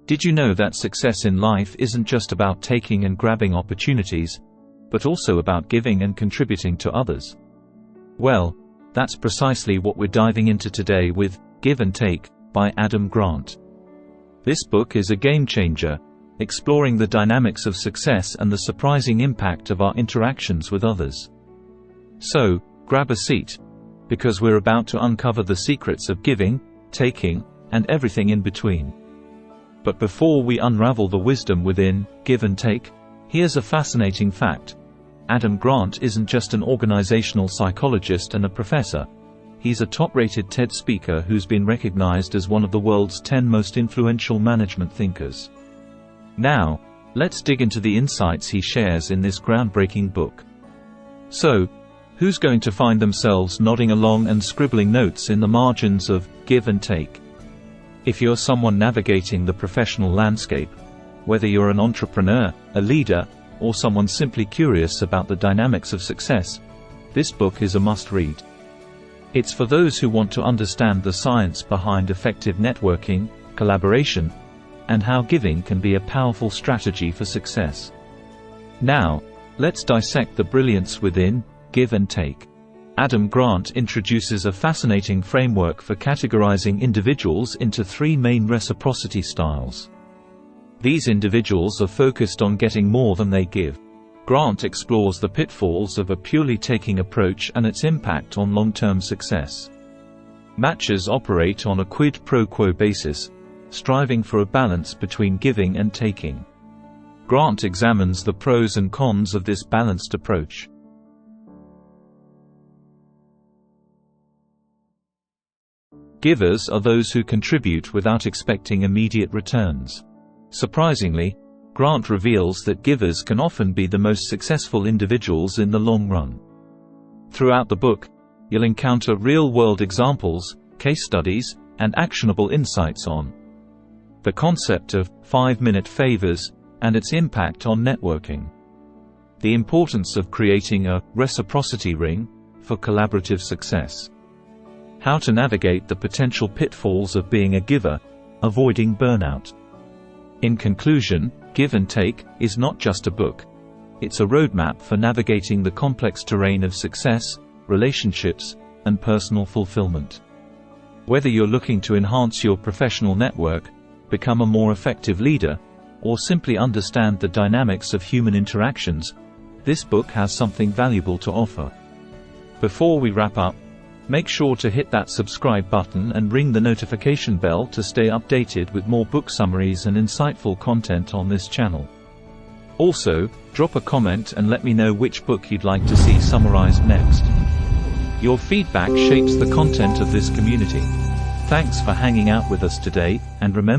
Did you know that success in life isn't just about taking and grabbing opportunities, but also about giving and contributing to others? Well, that's precisely what we're diving into today with Give and Take by Adam Grant. This book is a game changer, exploring the dynamics of success and the surprising impact of our interactions with others. So, grab a seat, because we're about to uncover the secrets of giving, taking, and everything in between. But before we unravel the wisdom within Give and Take, here's a fascinating fact. Adam Grant isn't just an organizational psychologist and a professor. He's a top-rated TED speaker who's been recognized as one of the world's 10 most influential management thinkers. Now, let's dig into the insights he shares in this groundbreaking book. So, who's going to find themselves nodding along and scribbling notes in the margins of Give and Take? If you're someone navigating the professional landscape, whether you're an entrepreneur, a leader, or someone simply curious about the dynamics of success, this book is a must-read. It's for those who want to understand the science behind effective networking, collaboration, and how giving can be a powerful strategy for success. Now, let's dissect the brilliance within Give and Take. Adam Grant introduces a fascinating framework for categorizing individuals into three main reciprocity styles. These individuals are focused on getting more than they give. Grant explores the pitfalls of a purely taking approach and its impact on long-term success. Matchers operate on a quid pro quo basis, striving for a balance between giving and taking. Grant examines the pros and cons of this balanced approach. Givers are those who contribute without expecting immediate returns. Surprisingly, Grant reveals that givers can often be the most successful individuals in the long run. Throughout the book, you'll encounter real-world examples, case studies, and actionable insights on the concept of 5-minute favors and its impact on networking, the importance of creating a reciprocity ring for collaborative success, how to navigate the potential pitfalls of being a giver, avoiding burnout. In conclusion, Give and Take is not just a book. It's a roadmap for navigating the complex terrain of success, relationships, and personal fulfillment. Whether you're looking to enhance your professional network, become a more effective leader, or simply understand the dynamics of human interactions, this book has something valuable to offer. Before we wrap up, make sure to hit that subscribe button and ring the notification bell to stay updated with more book summaries and insightful content on this channel. Also, drop a comment and let me know which book you'd like to see summarized next. Your feedback shapes the content of this community. Thanks for hanging out with us today, and remember